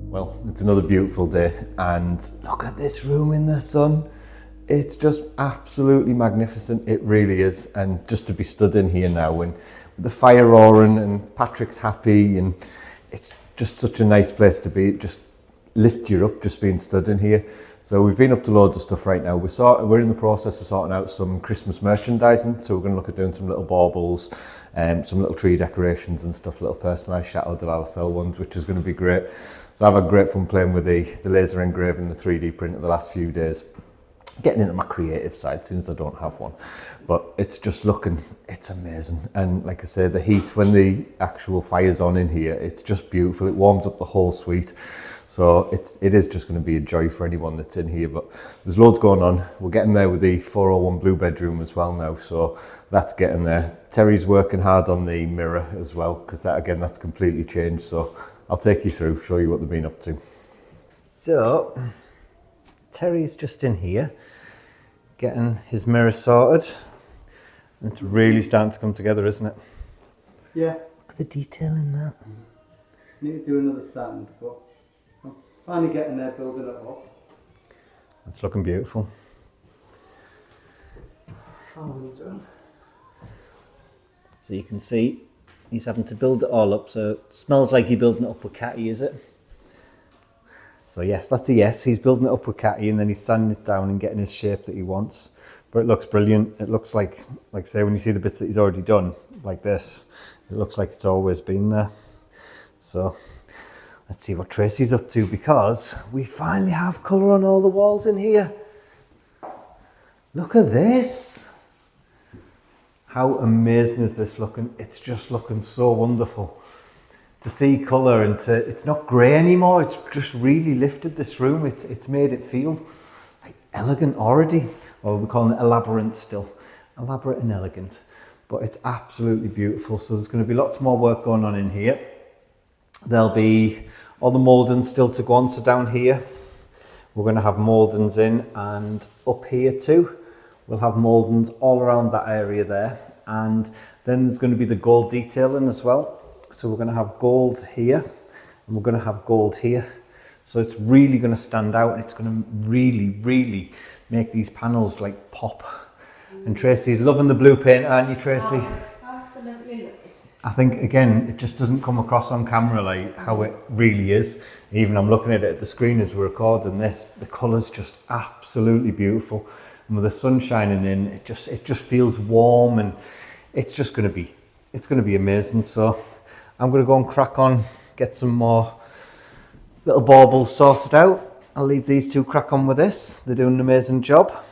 Well, it's another beautiful day, and look at this room in the sun. It's just absolutely magnificent. It really is. And just to be stood in here now and with the fire roaring and Patrick's happy, and it's just such a nice place to be. It just lifts you up just being stood in here. So we've been up to loads of stuff right now. We're in the process of sorting out some Christmas merchandising. So we're going to look at doing some little baubles, some little tree decorations and stuff, little personalised Château de Lalacelle ones, which is going to be great. So I've had great fun playing with the laser engraving, the 3D printer the last few days. Getting into my creative side since I don't have one. But it's just looking, it's amazing. And like I say, the heat, when the actual fire's on in here, it's just beautiful. It warms up the whole suite. So it is just going to be a joy for anyone that's in here. But there's loads going on. We're getting there with the 401 blue bedroom as well now. So that's getting there. Terry's working hard on the mirror as well, because that's completely changed. So I'll take you through, show you what they've been up to. So Terry's just in here, getting his mirror sorted. It's really starting to come together, isn't it? Yeah. Look at the detail in that. Need to do another sand, but I'm finally getting there, building it up. It's looking beautiful. How are we doing? So you can see he's having to build it all up. So it smells like you're building it up with Catty, is it? So yes, that's a yes. He's building it up with Catty, and then he's sanding it down and getting his shape that he wants. But it looks brilliant. It looks like say, when you see the bits that he's already done, like this, it looks like it's always been there. So let's see what Tracy's up to, because we finally have colour on all the walls in here. Look at this. How amazing is this looking? It's just looking so wonderful. To see colour and it's not grey anymore. It's just really lifted this room. It's made it feel like elegant already. Or we're calling it elaborate still. Elaborate and elegant. But it's absolutely beautiful. So there's going to be lots more work going on in here. There'll be all the mouldings still to go on. So down here, we're going to have mouldings in, and up here too. We'll have mouldings all around that area there. And then there's going to be the gold detailing as well. So we're going to have gold here, and we're going to have gold here. So it's really going to stand out, and it's going to really, really make these panels like pop. And Tracy's loving the blue paint, aren't you, Tracy? Oh, absolutely love it. I think, again, it just doesn't come across on camera like how it really is. Even I'm looking at it at the screen as we're recording this, the colour's just absolutely beautiful. And with the sun shining in, it just feels warm, and it's going to be amazing. So I'm going to go and crack on, get some more little baubles sorted out. I'll leave these two crack on with this. They're doing an amazing job.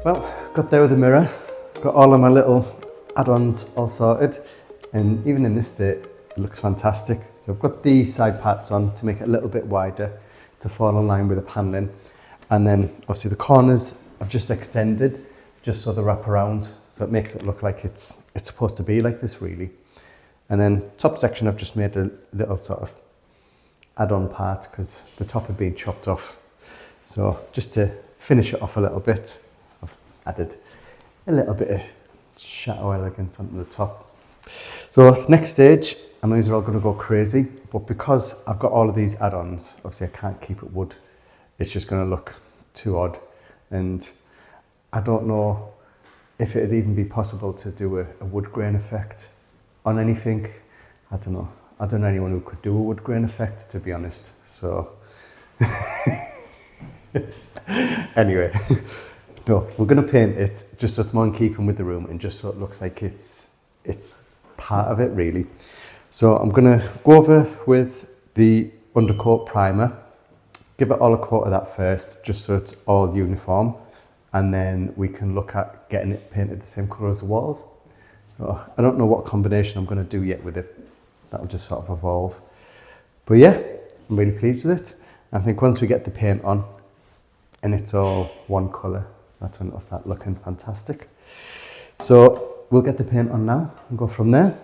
Well, got there with the mirror, got all of my little add-ons all sorted, and even in this state, it looks fantastic. So I've got the side parts on to make it a little bit wider to fall in line with the panelling. And then obviously the corners I've just extended just so they wrap around, so it makes it look like it's supposed to be like this really. And then top section I've just made a little sort of add-on part because the top had been chopped off. So just to finish it off a little bit, I've added a little bit of Chateau elegance onto the top. So next stage, I know these are all going to go crazy, but because I've got all of these add-ons, obviously I can't keep it wood. It's just going to look too odd. And I don't know if it'd even be possible to do a wood grain effect on anything. I don't know. I don't know anyone who could do a wood grain effect, to be honest. So anyway, no, we're going to paint it just so it's more in keeping with the room and just so it looks like it's part of it really. So I'm going to go over with the undercoat primer, give it all a coat of that first, just so it's all uniform, and then we can look at getting it painted the same colour as the walls. So I don't know what combination I'm going to do yet with it. That'll just sort of evolve. But yeah, I'm really pleased with it. I think once we get the paint on and it's all one colour, that's when it'll start looking fantastic. So we'll get the paint on now and go from there.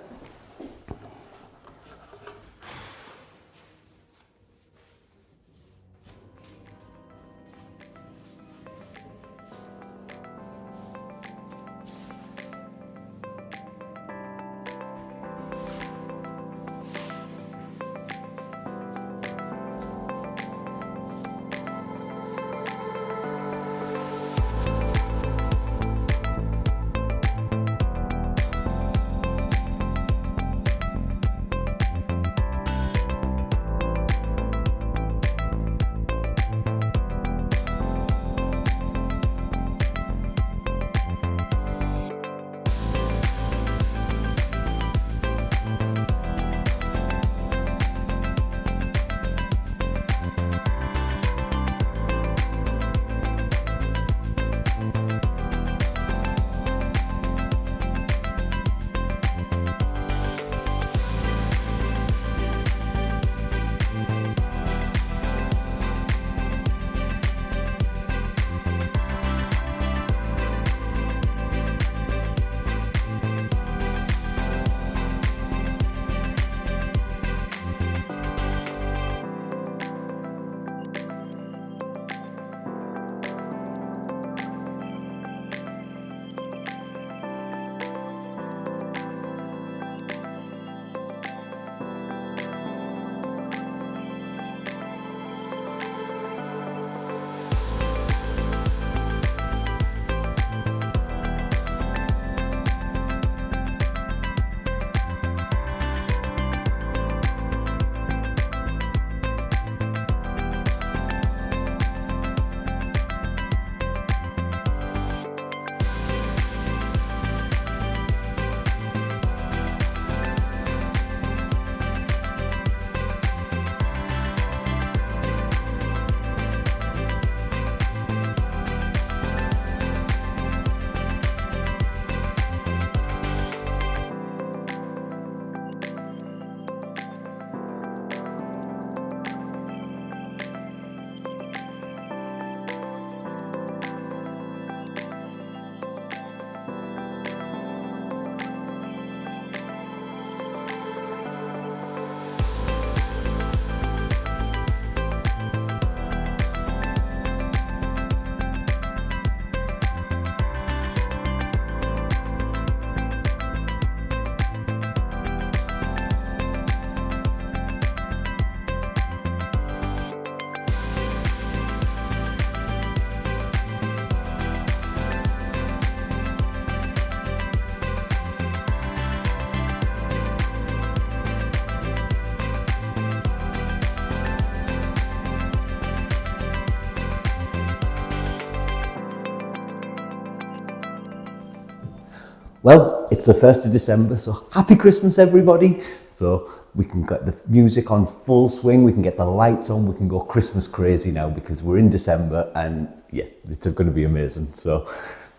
Well, it's the 1st of December, so happy Christmas, everybody. So we can get the music on full swing, we can get the lights on, we can go Christmas crazy now because we're in December and yeah, it's going to be amazing. So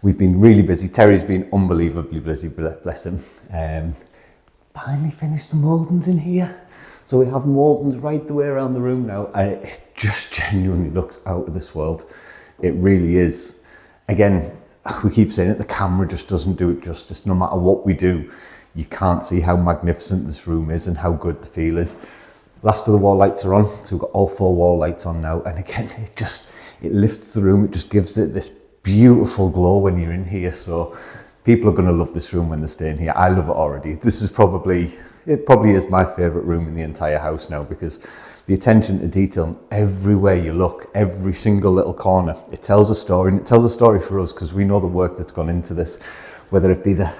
We've been really busy. Terry's been unbelievably busy, bless him. Finally finished the mouldings in here. So we have mouldings right the way around the room now, and it just genuinely looks out of this world. It really is. Again, we keep saying it, the camera just doesn't do it justice. No matter what we do, you can't see how magnificent this room is and how good the feel is. Last of the wall lights are on, so we've got all 4 wall lights on now, and again, it lifts the room. It just gives it this beautiful glow when you're in here. So people are going to love this room when they're staying here. I love it already. This is probably is my favourite room in the entire house now, because the attention to detail everywhere you look, every single little corner, it tells a story, and it tells a story for us because we know the work that's gone into this, whether it be the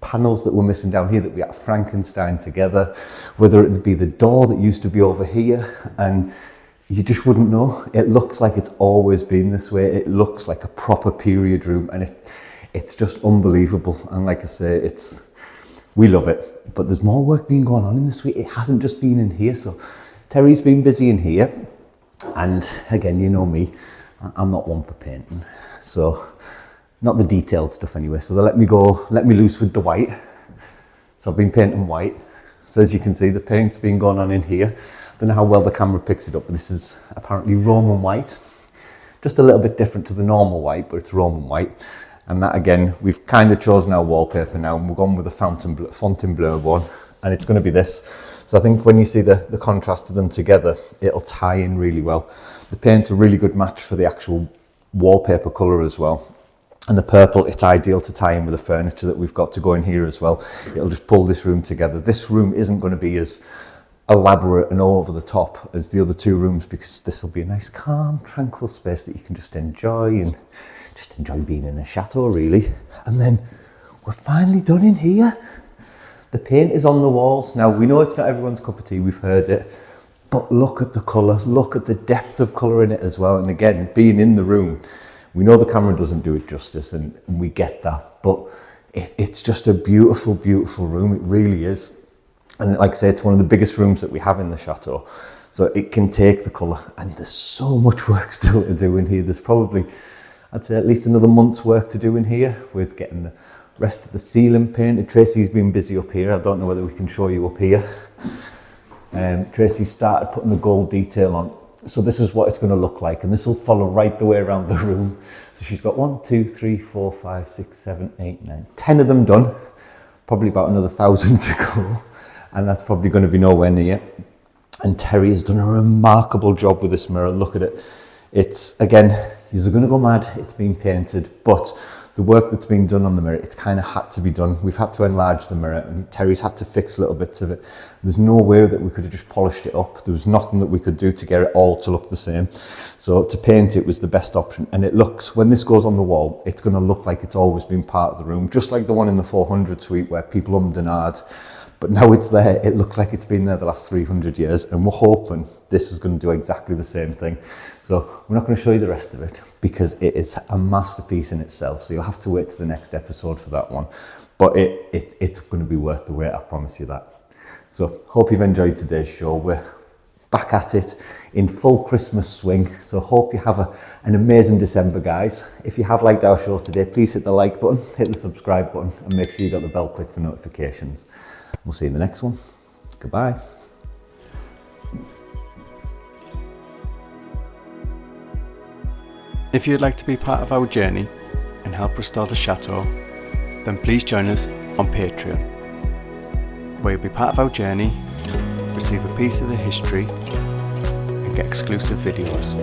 panels that were missing down here that we had Frankenstein together, whether it be the door that used to be over here, and you just wouldn't know. It looks like it's always been this way. It looks like a proper period room, and it's just unbelievable. And like I say, we love it, but there's more work being going on in this week. It hasn't just been in here. So Terry's been busy in here, and again, you know me, I'm not one for painting, so not the detailed stuff anyway. So they let me loose with the white. So I've been painting white. So as you can see, the paint's been going on in here. Don't know how well the camera picks it up, but this is apparently Roman white. Just a little bit different to the normal white, but it's Roman white. And that again, we've kind of chosen our wallpaper now, and we've gone with the Fontainebleau one, and it's going to be this. So I think when you see the contrast of them together, it'll tie in really well. The paint's a really good match for the actual wallpaper colour as well. And the purple, it's ideal to tie in with the furniture that we've got to go in here as well. It'll just pull this room together. This room isn't going to be as elaborate and over the top as the other 2 rooms, because this will be a nice, calm, tranquil space that you can just enjoy and just enjoy being in a chateau, really. And then we're finally done in here. The paint is on the walls. Now, we know it's not everyone's cup of tea, we've heard it, but look at the colour, look at the depth of colour in it as well. And again, being in the room, we know the camera doesn't do it justice, and we get that, but it's just a beautiful, beautiful room. It really is. And like I say, it's one of the biggest rooms that we have in the chateau, so it can take the colour, and there's so much work still to do in here. There's probably, I'd say, at least another month's work to do in here with getting the rest of the ceiling painted. Tracy's been busy up here. I don't know whether we can show you up here. Tracy started putting the gold detail on. So this is what it's going to look like, and this will follow right the way around the room. So she's got 1, 2, 3, 4, 5, 6, 7, 8, 9, 10 of them done. Probably about another 1,000 to go, and that's probably going to be nowhere near. And Terry has done a remarkable job with this mirror. Look at it. It's, again, you're going to go mad. It's been painted, but the work that's being done on the mirror, it's kind of had to be done. We've had to enlarge the mirror, and Terry's had to fix little bits of it. There's no way that we could have just polished it up. There was nothing that we could do to get it all to look the same. So to paint it was the best option. And it looks, when this goes on the wall, it's going to look like it's always been part of the room, just like the one in the 400 suite where people ummed and ahed. But now it's there, it looks like it's been there the last 300 years, and we're hoping this is going to do exactly the same thing. So we're not going to show you the rest of it because it is a masterpiece in itself, so you'll have to wait to the next episode for that one. But it's going to be worth the wait, I promise you that. So hope you've enjoyed today's show. We're back at it in full Christmas swing, so hope you have an amazing December, guys. If you have liked our show today, please hit the like button, hit the subscribe button, and make sure you got the bell click for notifications. We'll see you in the next one. Goodbye. If you'd like to be part of our journey and help restore the chateau, then please join us on Patreon, where you'll be part of our journey, receive a piece of the history, and get exclusive videos.